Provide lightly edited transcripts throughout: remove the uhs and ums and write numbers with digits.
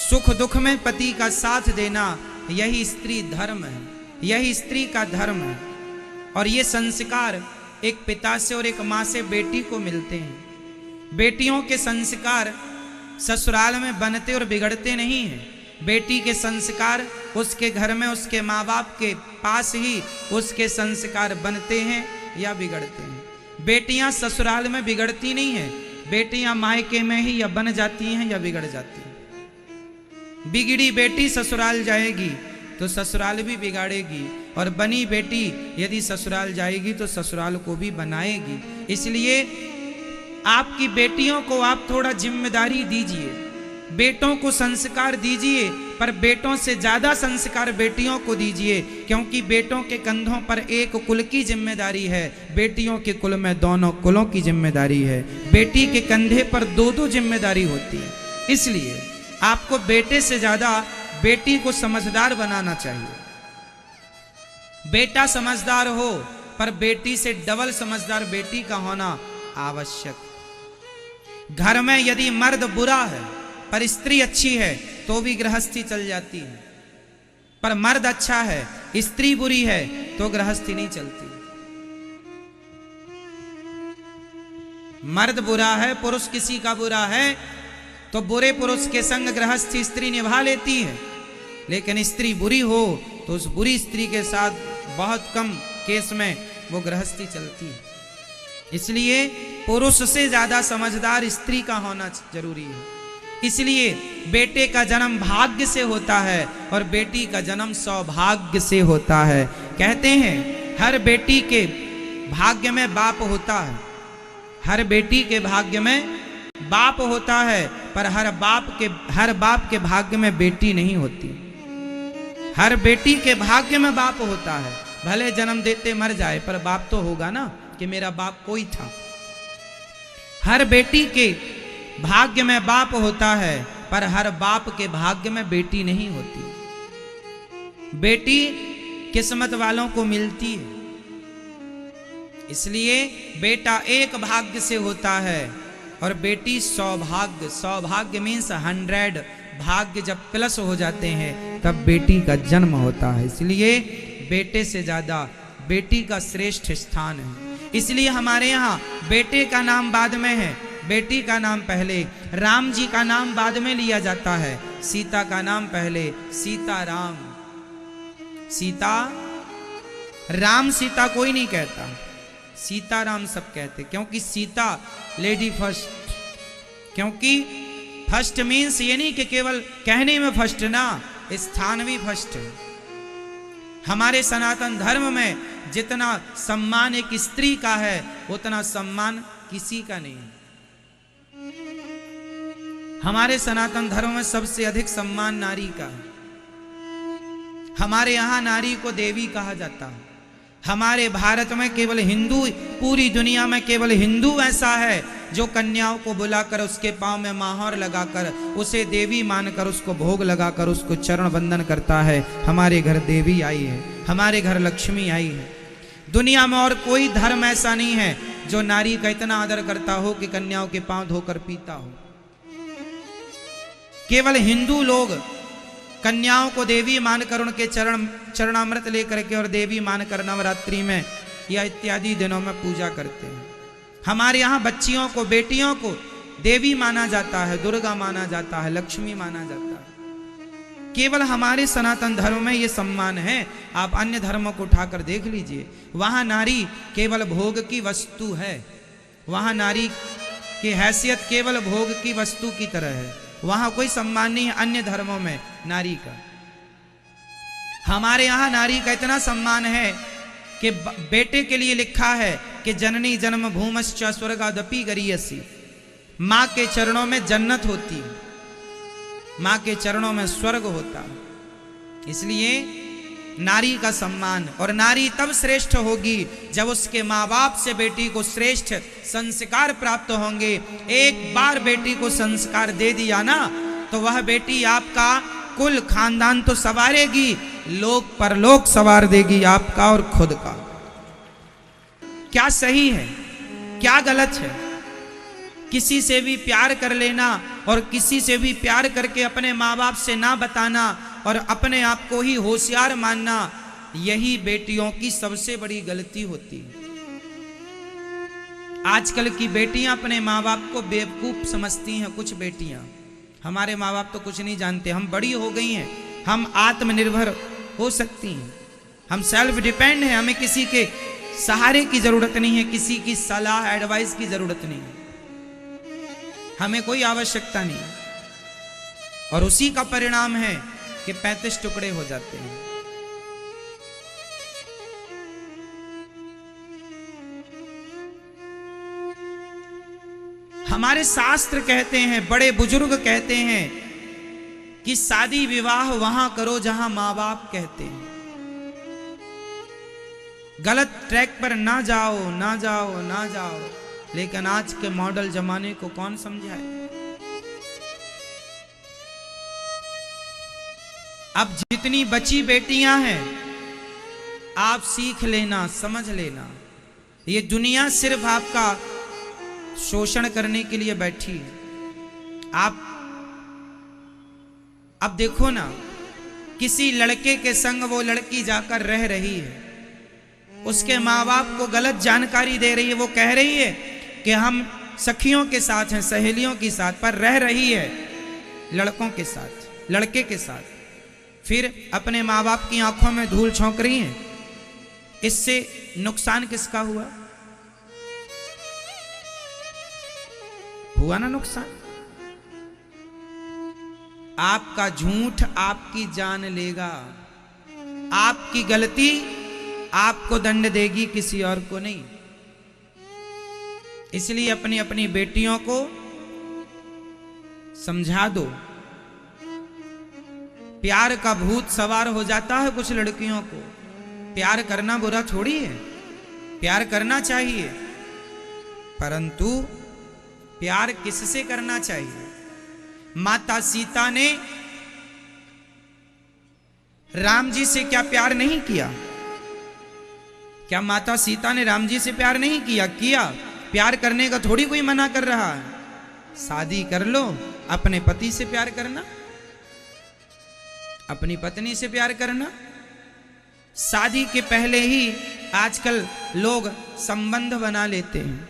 सुख दुख में पति का साथ देना, यही स्त्री धर्म है, यही स्त्री का धर्म है। और ये संस्कार एक पिता से और एक माँ से बेटी को मिलते हैं। बेटियों के संस्कार ससुराल में बनते और बिगड़ते नहीं हैं। बेटी के संस्कार उसके घर में उसके माँ बाप के पास ही उसके संस्कार बनते हैं या बिगड़ते हैं। बेटियां ससुराल में बिगड़ती नहीं हैं, बेटियां मायके में ही या बन जाती हैं या बिगड़ जाती हैं। बिगड़ी बेटी ससुराल जाएगी तो ससुराल भी बिगाड़ेगी, और बनी बेटी यदि ससुराल जाएगी तो ससुराल को भी बनाएगी। इसलिए आपकी बेटियों को आप थोड़ा जिम्मेदारी दीजिए, बेटों को संस्कार दीजिए, पर बेटों से ज्यादा संस्कार बेटियों को दीजिए, क्योंकि बेटों के कंधों पर एक कुल की जिम्मेदारी है, बेटियों के कुल में दोनों कुलों की जिम्मेदारी है। बेटी के कंधे पर दो दो जिम्मेदारी होती है। इसलिए आपको बेटे से ज्यादा बेटी को समझदार बनाना चाहिए। बेटा समझदार हो, पर बेटी से डबल समझदार बेटी का होना आवश्यक। घर में यदि मर्द बुरा है पर स्त्री अच्छी है तो भी गृहस्थी चल जाती है, पर मर्द अच्छा है स्त्री बुरी है तो गृहस्थी नहीं चलती। मर्द बुरा है, पुरुष किसी का बुरा है तो बुरे पुरुष के संग गृहस्थी स्त्री निभा लेती है, लेकिन स्त्री बुरी हो तो उस बुरी स्त्री के साथ बहुत कम केस में वो गृहस्थी चलती है। इसलिए पुरुष से ज्यादा समझदार स्त्री का होना जरूरी है। इसलिए बेटे का जन्म भाग्य से होता है और बेटी का जन्म सौभाग्य से होता है। कहते हैं हर बेटी के भाग्य में बाप होता है, हर बेटी के भाग्य में बाप होता है, पर हर बाप के भाग्य में बेटी नहीं होती। हर बेटी के भाग्य में बाप होता है, भले जन्म देते मर जाए पर बाप तो होगा ना कि मेरा बाप कोई था। हर बेटी के भाग्य में बाप होता है, पर हर बाप के भाग्य में बेटी नहीं होती। बेटी किस्मत वालों को मिलती है। इसलिए बेटा एक भाग्य से होता है और बेटी सौभाग्य। सौभाग्य मीन्स 100 भाग्य जब प्लस हो जाते हैं तब बेटी का जन्म होता है। इसलिए बेटे से ज्यादा बेटी का श्रेष्ठ स्थान है। इसलिए हमारे यहाँ बेटे का नाम बाद में है, बेटी का नाम पहले। राम जी का नाम बाद में लिया जाता है, सीता का नाम पहले। सीता राम, सीता राम सीता कोई नहीं कहता, सीता राम सब कहते, क्योंकि सीता लेडी फर्स्ट। क्योंकि फर्स्ट मीन्स ये नहीं कि केवल कहने में फर्स्ट ना, स्थान भी फर्स्ट है। हमारे सनातन धर्म में जितना सम्मान एक स्त्री का है उतना सम्मान किसी का नहीं है। हमारे सनातन धर्म में सबसे अधिक सम्मान नारी का है। हमारे यहाँ नारी को देवी कहा जाता है। हमारे भारत में केवल हिंदू, पूरी दुनिया में केवल हिंदू ऐसा है जो कन्याओं को बुलाकर उसके पांव में माहौर लगाकर उसे देवी मानकर उसको भोग लगाकर उसको चरण बंदन करता है। हमारे घर देवी आई है, हमारे घर लक्ष्मी आई है। दुनिया में और कोई धर्म ऐसा नहीं है जो नारी का इतना आदर करता हो कि कन्याओं के पांव धोकर पीता हो। केवल हिंदू लोग कन्याओं को देवी मानकर उनके चरणामृत लेकर के और देवी मानकर नवरात्रि में या इत्यादि दिनों में पूजा करते हैं। हमारे यहाँ बच्चियों को, बेटियों को देवी माना जाता है, दुर्गा माना जाता है, लक्ष्मी माना जाता है। केवल हमारे सनातन धर्म में ये सम्मान है। आप अन्य धर्मों को उठाकर देख लीजिए, वहां नारी केवल भोग की वस्तु है, वहां नारी की हैसियत केवल भोग की वस्तु की तरह है, वहां कोई सम्मान नहीं है अन्य धर्मों में नारी का। हमारे यहाँ नारी का इतना सम्मान है कि बेटे के लिए लिखा है कि जननी जन्म भूमश्च स्वर्गादपि गरीयसी। माँ के चरणों में जन्नत होती है, माँ के चरणों में स्वर्ग होता है। इसलिए नारी का सम्मान, और नारी तब श्रेष्ठ होगी जब उसके माँ बाप से बेटी को श्रेष्ठ संस्कार प्राप्त होंगे। एक बार बेटी को संस्कार दे दिया ना तो वह बेटी आपका कुल खानदान तो संवारेगी, लोक परलोक संवार देगी आपका और खुद का। क्या सही है, क्या गलत है, किसी से भी प्यार कर लेना और किसी से भी प्यार करके अपने माँ बाप से ना बताना और अपने आप को ही होशियार मानना, यही बेटियों की सबसे बड़ी गलती होती है। आजकल की बेटियां अपने माँ बाप को बेवकूफ समझती हैं। कुछ बेटियां, हमारे माँ बाप तो कुछ नहीं जानते, हम बड़ी हो गई हैं, हम आत्मनिर्भर हो सकती हैं, हम सेल्फ डिपेंड हैं, हमें किसी के सहारे की जरूरत नहीं है, किसी की सलाह एडवाइस की जरूरत नहीं है, हमें कोई आवश्यकता नहीं। और उसी का परिणाम है कि 35 टुकड़े हो जाते हैं। हमारे शास्त्र कहते हैं, बड़े बुजुर्ग कहते हैं कि शादी विवाह वहां करो जहां मां बाप कहते हैं। गलत ट्रैक पर ना जाओ, ना जाओ, ना जाओ। लेकिन आज के मॉडल जमाने को कौन समझाए। अब जितनी बची बेटियां हैं, आप सीख लेना, समझ लेना, ये दुनिया सिर्फ आपका शोषण करने के लिए बैठी है। आप अब देखो ना, किसी लड़के के संग वो लड़की जाकर रह रही है, उसके माँ बाप को गलत जानकारी दे रही है, वो कह रही है कि हम सखियों के साथ हैं, सहेलियों के साथ, पर रह रही है लड़कों के साथ, लड़के के साथ। फिर अपने माँ बाप की आंखों में धूल झोंक रही है। इससे नुकसान किसका हुआ? हुआ ना नुकसान। आपका झूठ आपकी जान लेगा, आपकी गलती आपको दंड देगी, किसी और को नहीं। इसलिए अपनी अपनी बेटियों को समझा दो। प्यार का भूत सवार हो जाता है कुछ लड़कियों को। प्यार करना बुरा थोड़ी है, प्यार करना चाहिए, परंतु प्यार किससे करना चाहिए? माता सीता ने राम जी से क्या प्यार नहीं किया? क्या माता सीता ने राम जी से प्यार नहीं किया? किया। प्यार करने का थोड़ी कोई मना कर रहा है। शादी कर लो, अपने पति से प्यार करना, अपनी पत्नी से प्यार करना। शादी के पहले ही आजकल लोग संबंध बना लेते हैं।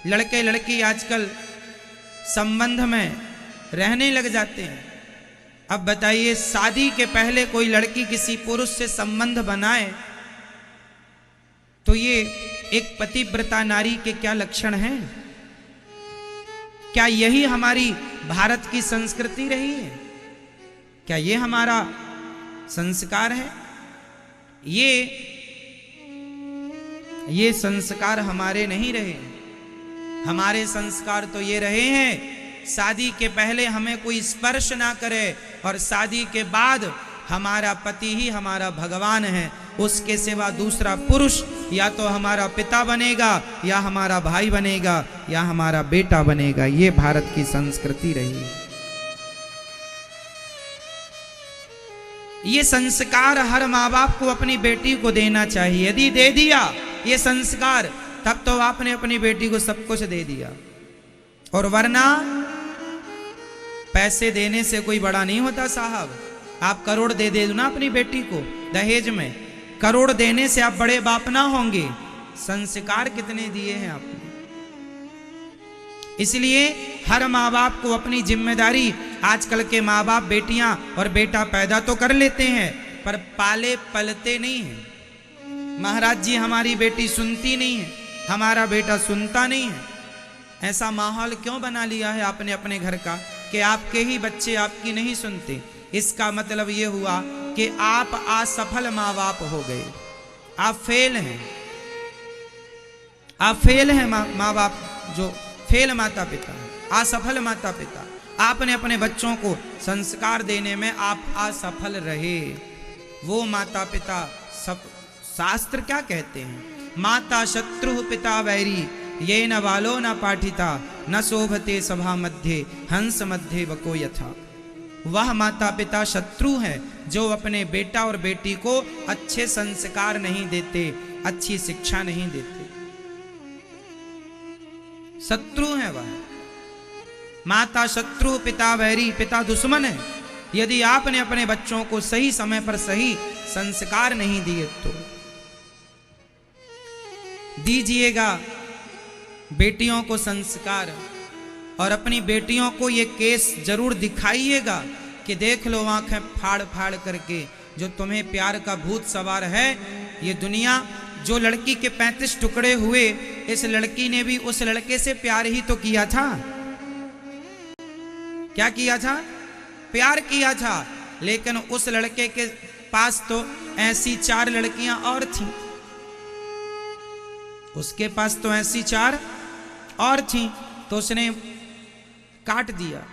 लड़के लड़की आजकल संबंध में रहने लग जाते हैं। अब बताइए, शादी के पहले कोई लड़की किसी पुरुष से संबंध बनाए तो ये एक पतिव्रता नारी के क्या लक्षण हैं? क्या यही हमारी भारत की संस्कृति रही है? क्या ये हमारा संस्कार है? ये संस्कार हमारे नहीं रहे। हमारे संस्कार तो ये रहे हैं, शादी के पहले हमें कोई स्पर्श ना करे और शादी के बाद हमारा पति ही हमारा भगवान है। उसके सिवा दूसरा पुरुष या तो हमारा पिता बनेगा, या हमारा भाई बनेगा, या हमारा बेटा बनेगा। ये भारत की संस्कृति रही है। ये संस्कार हर माँ बाप को अपनी बेटी को देना चाहिए। यदि दे दिया ये संस्कार, तब तो आपने अपनी बेटी को सब कुछ दे दिया। और वरना पैसे देने से कोई बड़ा नहीं होता साहब। आप करोड़ दे दो ना अपनी बेटी को दहेज में, करोड़ देने से आप बड़े बाप ना होंगे। संस्कार कितने दिए हैं आपने? इसलिए हर माँ बाप को अपनी जिम्मेदारी, आजकल के माँ बाप बेटियां और बेटा पैदा तो कर लेते हैं पर पाले पलते नहीं हैं। महाराज जी, हमारी बेटी सुनती नहीं है, हमारा बेटा सुनता नहीं है। ऐसा माहौल क्यों बना लिया है आपने अपने घर का कि आपके ही बच्चे आपकी नहीं सुनते? इसका मतलब ये हुआ कि आप असफल माँ बाप हो गए, आप फेल हैं। आप फेल हैं माँ बाप, जो फेल माता पिता, असफल माता पिता। आपने अपने बच्चों को संस्कार देने में आप असफल रहे। वो माता पिता सब, शास्त्र क्या कहते हैं? माता शत्रु पिता वैरी, ये न बालो न पाठिता, न शोभते सभा मध्य, हंस मध्य बको यथा। वह माता पिता शत्रु हैं जो अपने बेटा और बेटी को अच्छे संस्कार नहीं देते, अच्छी शिक्षा नहीं देते। शत्रु हैं वह। माता शत्रु, पिता वैरी, पिता दुश्मन है। यदि आपने अपने बच्चों को सही समय पर सही संस्कार नहीं दिए तो दीजिएगा बेटियों को संस्कार, और अपनी बेटियों को ये केस जरूर दिखाइएगा कि देख लो आंखें फाड़ फाड़ करके, जो तुम्हें प्यार का भूत सवार है। ये दुनिया, जो लड़की के 35 टुकड़े हुए, इस लड़की ने भी उस लड़के से प्यार ही तो किया था। क्या किया था? प्यार किया था। लेकिन उस लड़के के पास तो ऐसी 4 लड़कियां और थीं, उसके पास तो ऐसी 4 और थीं, तो उसने काट दिया।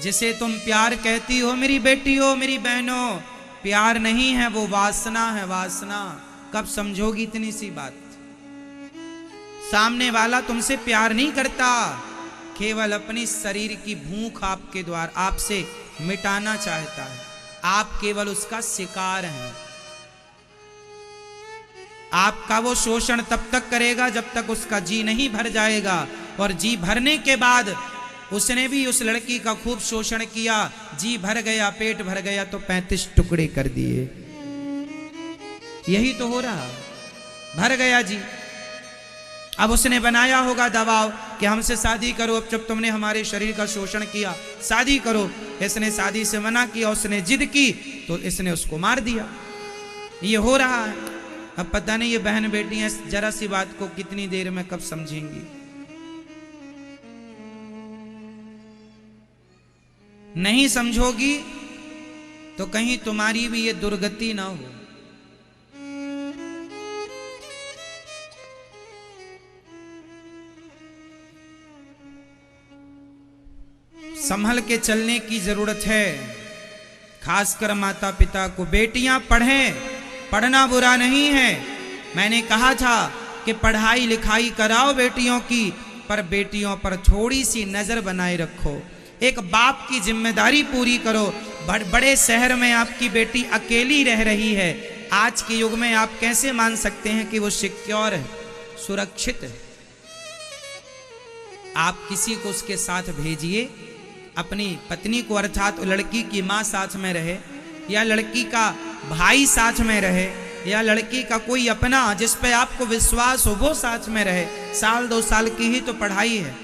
जिसे तुम प्यार कहती हो मेरी बेटियों, मेरी बहनों, प्यार नहीं है, वो वासना है, वासना। कब समझोगी इतनी सी बात? सामने वाला तुमसे प्यार नहीं करता, केवल अपनी शरीर की भूख आपके द्वारा आपसे मिटाना चाहता है। आप केवल उसका शिकार हैं। आपका वो शोषण तब तक करेगा जब तक उसका जी नहीं भर जाएगा, और जी भरने के बाद उसने भी उस लड़की का खूब शोषण किया, जी भर गया, पेट भर गया तो 35 टुकड़े कर दिए। यही तो हो रहा, भर गया जी। अब उसने बनाया होगा दबाव कि हमसे शादी करो, अब जब तुमने हमारे शरीर का शोषण किया शादी करो। इसने शादी से मना किया, उसने जिद की तो इसने उसको मार दिया। ये हो रहा है। अब पता नहीं ये बहन बेटियां जरा सी बात को कितनी देर में कब समझेंगी। नहीं समझोगी तो कहीं तुम्हारी भी ये दुर्गति ना हो। संभल के चलने की जरूरत है, खासकर माता पिता को। बेटियां पढ़ें, पढ़ना बुरा नहीं है। मैंने कहा था कि पढ़ाई लिखाई कराओ बेटियों की, पर बेटियों पर थोड़ी सी नजर बनाए रखो। एक बाप की जिम्मेदारी पूरी करो। बड़े शहर में आपकी बेटी अकेली रह रही है, आज के युग में आप कैसे मान सकते हैं कि वो सिक्योर है, सुरक्षित है? आप किसी को उसके साथ भेजिए, अपनी पत्नी को, अर्थात लड़की की माँ साथ में रहे, या लड़की का भाई साथ में रहे, या लड़की का कोई अपना जिस पे आपको विश्वास हो वो साथ में रहे। 1-2 साल की ही तो पढ़ाई है,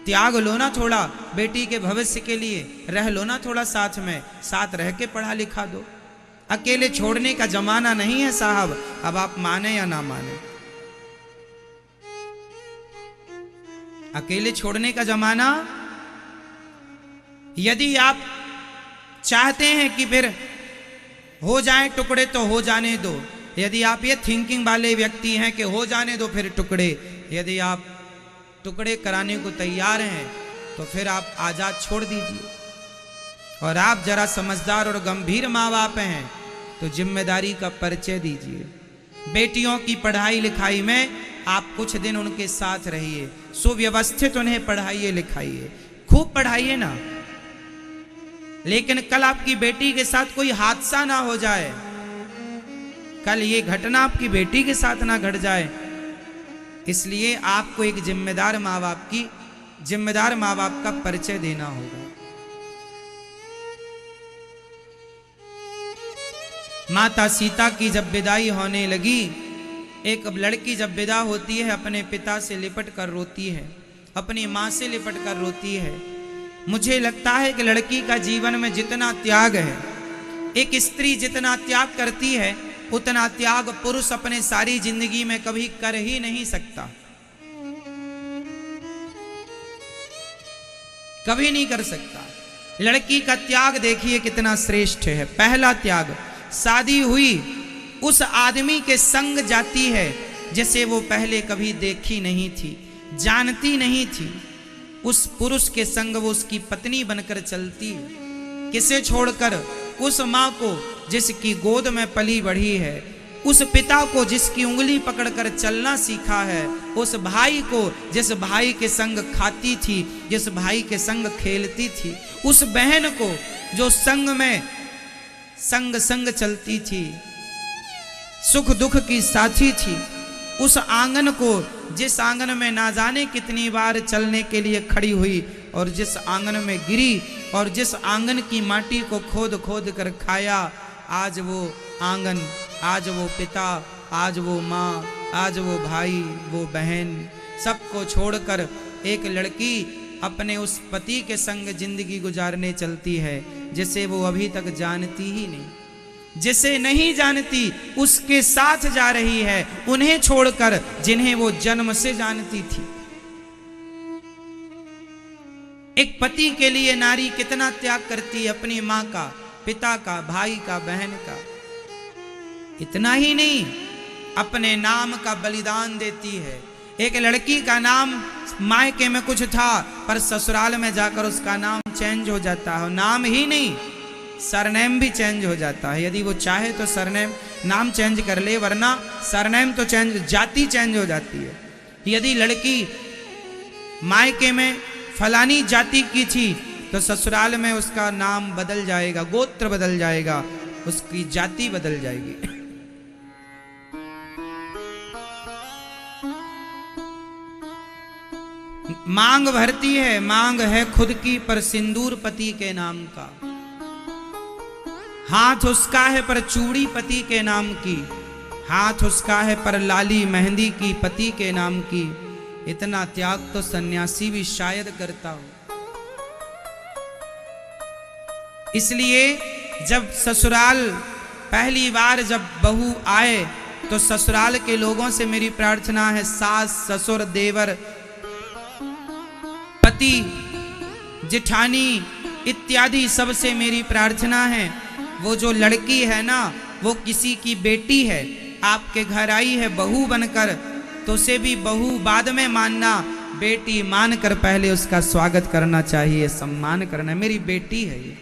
त्याग लो ना थोड़ा बेटी के भविष्य के लिए, रह लो ना थोड़ा साथ में, साथ रह के पढ़ा लिखा दो। अकेले छोड़ने का जमाना नहीं है साहब, अब आप माने या ना माने। अकेले छोड़ने का जमाना, यदि आप चाहते हैं कि फिर हो जाए टुकड़े तो हो जाने दो। यदि आप ये थिंकिंग वाले व्यक्ति हैं कि हो जाने दो फिर टुकड़े, यदि आप टुकड़े कराने को तैयार हैं तो फिर आप आजाद छोड़ दीजिए। और आप जरा समझदार और गंभीर माँ बाप हैं तो जिम्मेदारी का परिचय दीजिए। बेटियों की पढ़ाई लिखाई में आप कुछ दिन उनके साथ रहिए, सुव्यवस्थित उन्हें पढ़ाइए लिखाइए, खूब पढ़ाइए ना। लेकिन कल आपकी बेटी के साथ कोई हादसा ना हो जाए, कल ये घटना आपकी बेटी के साथ ना घट जाए। इसलिए आपको एक जिम्मेदार माँ बाप का परिचय देना होगा। माता सीता की जब विदाई होने लगी, एक लड़की जब विदा होती है अपने पिता से लिपट कर रोती है, अपनी माँ से लिपट कर रोती है। मुझे लगता है कि लड़की का जीवन में जितना त्याग है, एक स्त्री जितना त्याग करती है उतना त्याग पुरुष अपने सारी जिंदगी में कभी कर ही नहीं सकता, कभी नहीं कर सकता। लड़की का त्याग देखिए कितना श्रेष्ठ है। पहला त्याग, शादी हुई उस आदमी के संग जाती है जिसे वो पहले कभी देखी नहीं थी, जानती नहीं थी। उस पुरुष के संग वो उसकी पत्नी बनकर चलती है। किसे छोड़कर? उस माँ को जिसकी गोद में पली बढ़ी है, उस पिता को जिसकी उंगली पकड़कर चलना सीखा है, उस भाई को जिस भाई के संग खाती थी, जिस भाई के संग खेलती थी, उस बहन को जो संग में संग चलती थी, सुख दुख की साथी थी, उस आंगन को जिस आंगन में ना जाने कितनी बार चलने के लिए खड़ी हुई और जिस आंगन में गिरी और जिस आंगन की माटी को खोद खोद कर खाया, आज वो आंगन, आज वो पिता, आज वो माँ, आज वो भाई, वो बहन, सबको छोड़कर एक लड़की अपने उस पति के संग जिंदगी गुजारने चलती है जिसे वो अभी तक जानती ही नहीं, जिसे नहीं जानती उसके साथ जा रही है, उन्हें छोड़कर जिन्हें वो जन्म से जानती थी। एक पति के लिए नारी कितना त्याग करती है, अपनी मां का, पिता का, भाई का, बहन का। इतना ही नहीं, अपने नाम का बलिदान देती है। एक लड़की का नाम मायके में कुछ था पर ससुराल में जाकर उसका नाम चेंज हो जाता है। नाम ही नहीं, सरनेम भी चेंज हो जाता है। यदि वो चाहे तो सरनेम, नाम चेंज कर ले, वरना सरनेम तो चेंज, जाति चेंज हो जाती है। यदि लड़की मायके में फलानी जाति की थी तो ससुराल में उसका नाम बदल जाएगा, गोत्र बदल जाएगा, उसकी जाति बदल जाएगी। मांग भरती है, मांग है खुद की पर सिंदूर पति के नाम का। हाथ उसका है पर चूड़ी पति के नाम की, हाथ उसका है पर लाली मेहंदी की पति के नाम की। इतना त्याग तो सन्यासी भी शायद करता हो। इसलिए जब ससुराल पहली बार जब बहू आए तो ससुराल के लोगों से मेरी प्रार्थना है, सास, ससुर, देवर, पति, जेठानी इत्यादि सबसे मेरी प्रार्थना है, वो जो लड़की है ना, वो किसी की बेटी है, आपके घर आई है बहू बनकर, तो उसे भी बहू बाद में मानना, बेटी मानकर पहले उसका स्वागत करना चाहिए, सम्मान करना। मेरी बेटी है ये।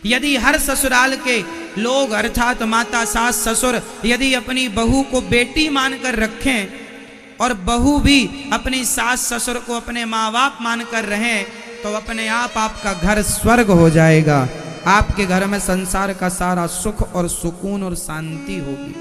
यदि हर ससुराल के लोग अर्थात माता, सास, ससुर यदि अपनी बहू को बेटी मानकर रखें और बहू भी अपनी सास ससुर को अपने माँ बाप मानकर रहें तो अपने आप आपका घर स्वर्ग हो जाएगा। आपके घर में संसार का सारा सुख और सुकून और शांति होगी।